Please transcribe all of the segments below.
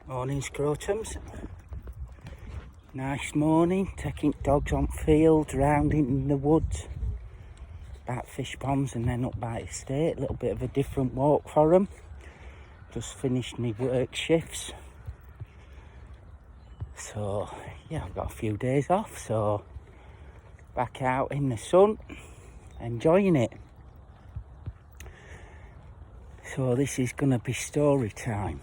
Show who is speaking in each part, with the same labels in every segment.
Speaker 1: Morning, scrotums. Nice morning, taking dogs on field, round in the woods, about fish ponds and then up by the estate. A little bit of a different walk for them. Just finished my work shifts. So, yeah, I've got a few days off, so back out in the sun, enjoying it. So this is going to be story time.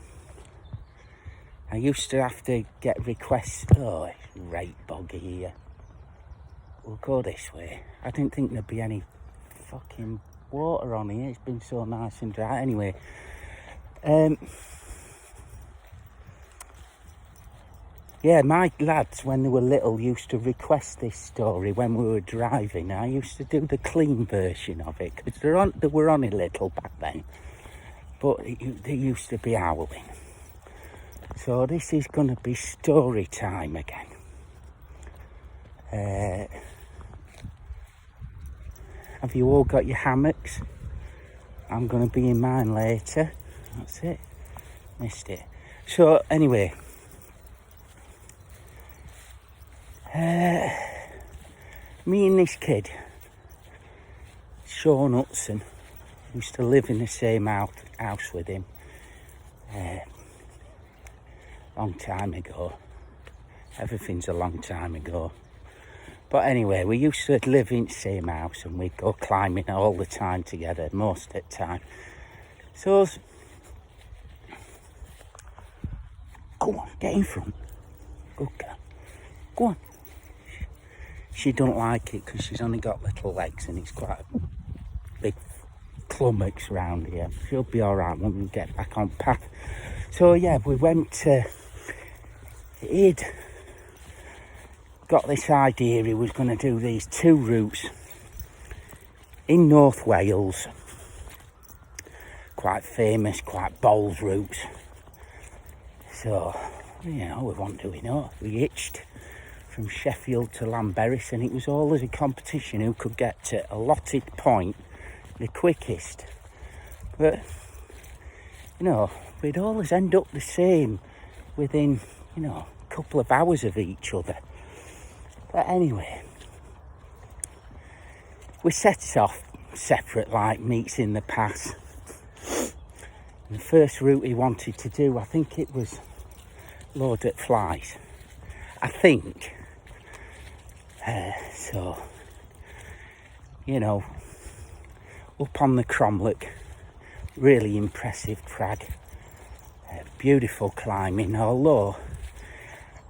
Speaker 1: I used to have to get requests. Oh, it's right boggy here. We'll go this way. I didn't think there'd be any fucking water on here. It's been so nice and dry. Anyway, yeah, my lads, when they were little, used to request this story when we were driving. I used to do the clean version of it, because they were on a little back then. But they used to be howling. So this is going to be story time again. Have you all got your hammocks? I'm going to be in mine later. That's it. Missed it. So anyway, me and this kid, Sean Hudson, used to live in the same house with him. Long time ago. Everything's a long time ago. But anyway, we used to live in the same house and we'd go climbing all the time together, most of the time. So, go on, get in front. Good girl. Go on. She don't like it because she's only got little legs and it's quite a big clummocks round here. She'll be alright when we get back on path. So yeah, we went he'd got this idea he was going to do these two routes in North Wales, quite famous, quite bold routes. So, you know, we weren't doing it. We hitched from Sheffield to Llanberis and it was always a competition who could get to allotted point the quickest. But, you know, we'd always end up the same within, you know, a couple of hours of each other. But anyway, we set off separate, like meets in the pass. And the first route he wanted to do, I think it was Lord at Flies. I think. So, you know, up on the Cromlech, really impressive crag. Beautiful climbing, although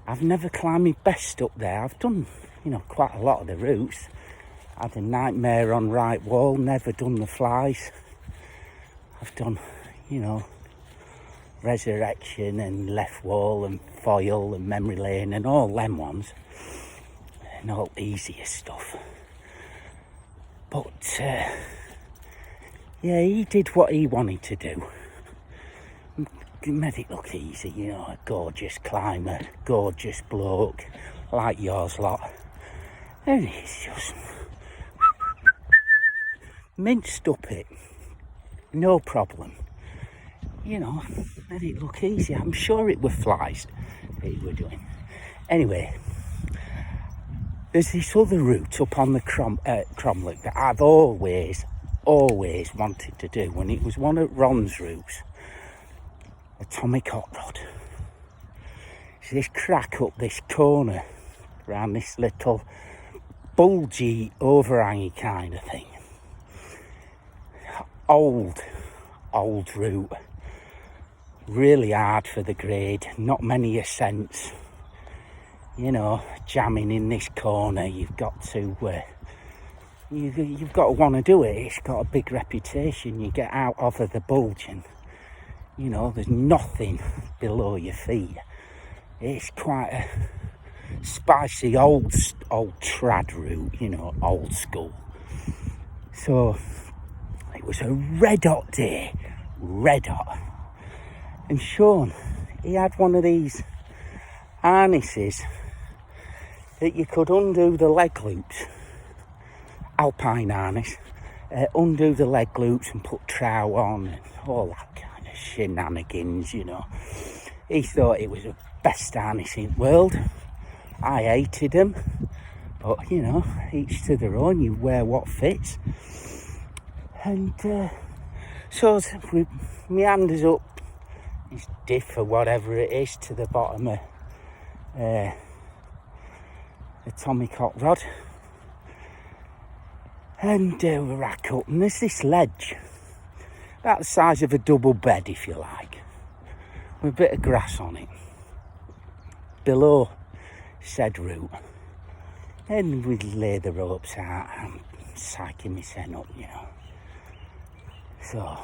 Speaker 1: I've never climbed my best up there. I've done, you know, quite a lot of the routes. I had a nightmare on right wall, never done the Flies. I've done, you know, Resurrection and Left Wall and Foyle and Memory Lane and all them ones. And all easier stuff. But, yeah, he did what he wanted to do. He made it look easy, you know, a gorgeous climber, gorgeous bloke, like yours lot. And he's just minced up it, no problem. You know, made it look easy. I'm sure it were Flies that he were doing. Anyway, there's this other route up on the Cromlech that I've always wanted to do, and it was one of Ron's routes. Atomic Hot Rod. So this crack up this corner around this little bulgy overhangy kind of thing. Old route. Really hard for the grade. Not many ascents. You know, jamming in this corner. You've got to you've got to want to do it. It's got a big reputation. You get out over the bulge and, you know, there's nothing below your feet. It's quite a spicy old trad route, you know, old school. So it was a red hot day, red hot. And Sean, he had one of these harnesses that you could undo the leg loops, alpine harness, undo the leg loops and put trow on and all that kind of shenanigans, you know. He thought it was the best harness in the world. I hated them, but you know, each to their own. You wear what fits. And so we meanders up his diff or whatever it is to the bottom of the Tommy Cock Rod. And we rack up, and there's this ledge, about the size of a double bed, if you like, with a bit of grass on it, below said route. And we lay the ropes out, I'm psyching myself up, you know. So,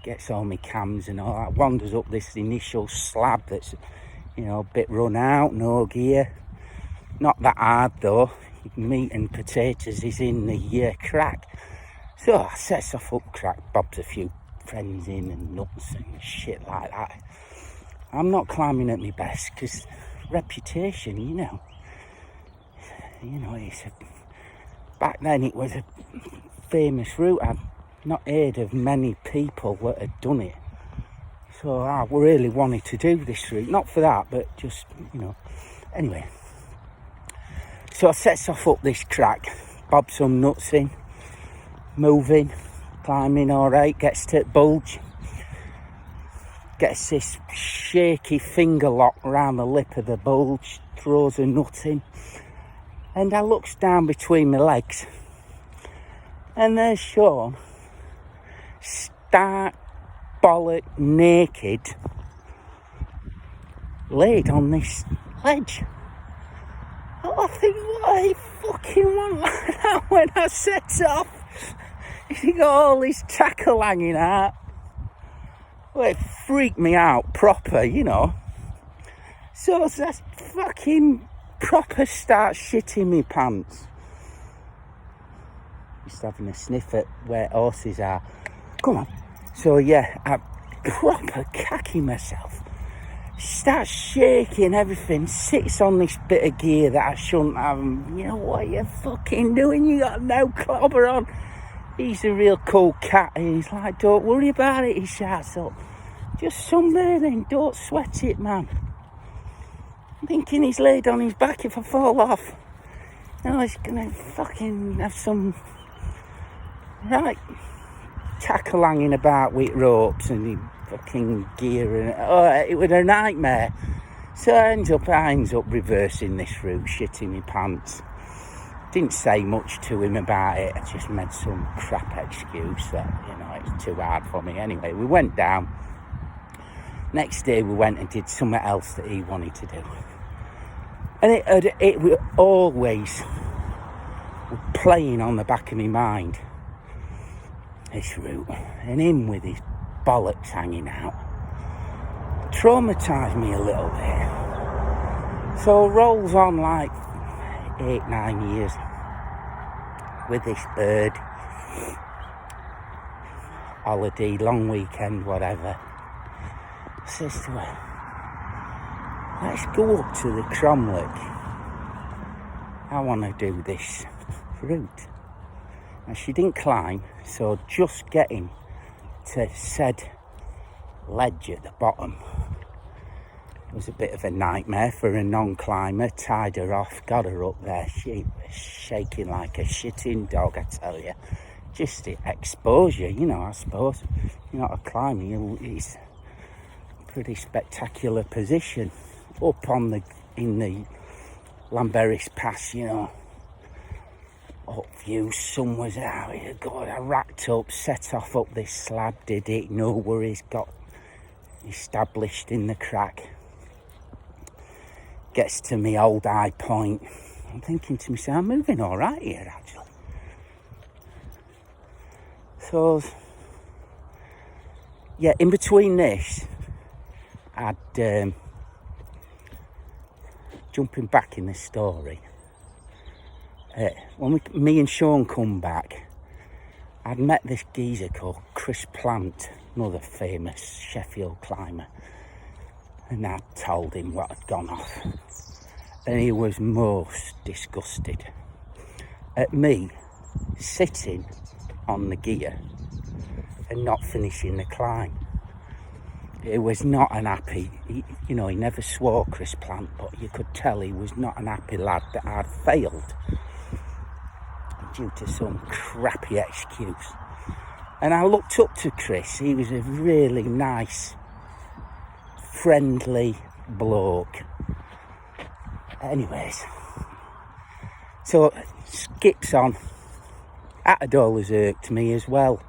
Speaker 1: gets all my cams and all that, wanders up this initial slab that's, you know, a bit run out, no gear. Not that hard though. Meat and potatoes is in the crack. So I sets off up crack, bobs a few friends in and nuts and shit like that. I'm not climbing at my best because reputation, you know, back then it was a famous route. I'd not heard of many people that had done it. So I really wanted to do this route, not for that, but just, you know, anyway. So I sets off up this crack, bob some nuts in, moving, climbing all right, gets to the bulge, gets this shaky finger lock around the lip of the bulge, throws a nut in, and I looks down between my legs, and there's Sean, stark bollock naked, laid on this ledge. I think, what I fucking want like that when I set off. He got all his tackle hanging out. Well, it freaked me out proper, you know. So I fucking proper start shitting me pants. Just having a sniff at where horses are. Come on. So yeah, I proper cacking myself. Starts shaking everything, sits on this bit of gear that I shouldn't have. You know what you fucking doing? You got no clobber on. He's a real cool cat, and he's like, don't worry about it, he shouts up. Just sunbathing, don't sweat it, man. I'm thinking he's laid on his back if I fall off. You know, he's gonna fucking have some right tackle hanging about with ropes and he fucking gear and it was a nightmare. So I ends up reversing this route, shitting my pants. Didn't say much to him about it. I just made some crap excuse that, you know, it's too hard for me. Anyway, we went down. Next day we went and did something else that he wanted to do. And it was always playing on the back of my mind, this route, and him with his bollocks hanging out traumatised me a little bit. So rolls on like 8-9 years with this bird, holiday, long weekend, whatever. I says to her, let's go up to the Cromlech. I want to do this route. And she didn't climb, so just getting to said ledge at the bottom was a bit of a nightmare for a non-climber. Tied her off, got her up there. She was shaking like a shitting dog, I tell you. Just the exposure, you know, I suppose. You're not a climber, it's a pretty spectacular position. Up in the Llanberis Pass, you know. Up view, sun was out. God, I racked up, set off up this slab, did it, no worries, got established in the crack. Gets to me old high point. I'm thinking to myself, I'm moving all right here, actually. So, yeah, in between this, I'd, jumping back in the story, when me and Sean come back, I'd met this geezer called Chris Plant, another famous Sheffield climber, and I told him what had gone off, and he was most disgusted at me sitting on the gear and not finishing the climb. He was not an happy, he never swore, Chris Plant, but you could tell he was not an happy lad that I'd failed due to some crappy excuse. And I looked up to Chris. He was a really nice, friendly bloke. Anyways, so skips on. That'd always irked me as well.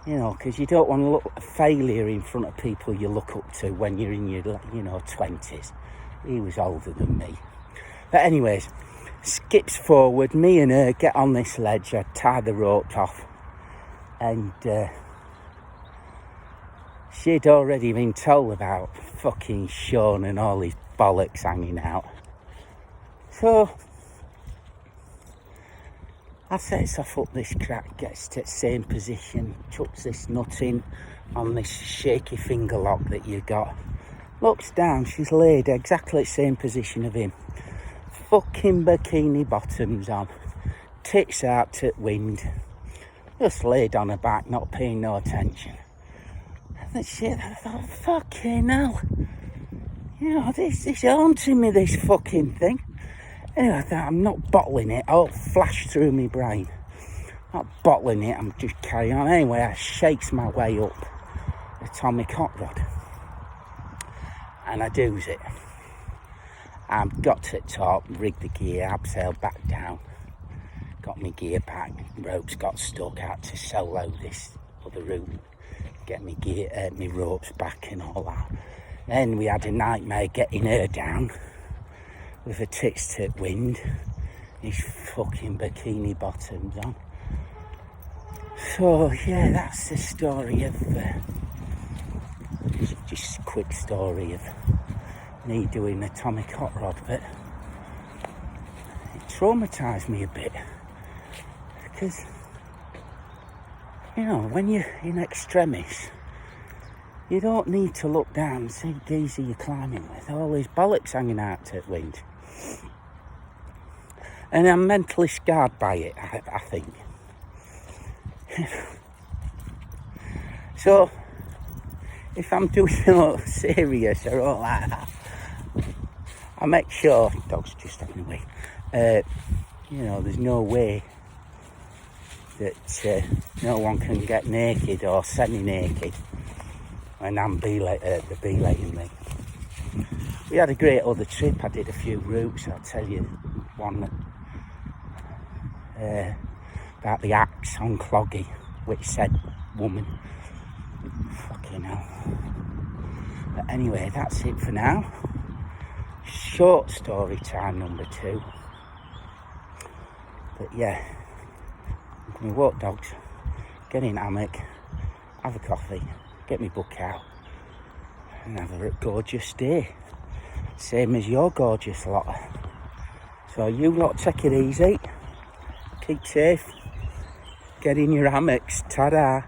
Speaker 1: Because you don't want to look a failure in front of people you look up to when you're in your, 20s. He was older than me. But anyways, skips forward. Me and her get on this ledge. I tie the rope off. And she'd already been told about fucking Sean and all his bollocks hanging out. So I sets off up this crack, gets to the same position, chucks this nut in on this shaky finger lock that you got. Looks down, she's laid exactly the same position of him. Fucking bikini bottoms on, tits out to the wind. Just laid on her back, not paying no attention. And that shit, I thought, fucking hell. This is haunting me, this fucking thing. Anyway, I thought, I'm not bottling it. All flashed through my brain. Not bottling it, I'm just carrying on. Anyway, I shakes my way up atomic hot rod. And I does it. I've got to the top, rigged the gear, abseiled back down. Got my gear back, ropes got stuck, out to solo this other route, get my gear, my ropes back and all that. Then we had a nightmare getting her down with her tits to the wind, these fucking bikini bottoms on. So yeah, that's the story of, just a quick story of me doing atomic hot rod, but it traumatised me a bit. Because, when you're in extremis, you don't need to look down and see geezer you're climbing with, all these bollocks hanging out to the wind. And I'm mentally scarred by it, I think. So, if I'm doing something serious or all like that, I make sure, dog's just having a wee, there's no way that no one can get naked or semi-naked when I'm belating me. We had a great other trip. I did a few routes. I'll tell you one about the axe on Cloggy, which said woman. Fucking hell. But anyway, that's it for now. Short story time number 2. But yeah, I'm going to walk dogs, get in hammock, have a coffee, get my book out, and have a gorgeous day. Same as your gorgeous lot. So you lot take it easy, keep safe, get in your hammocks, ta-da.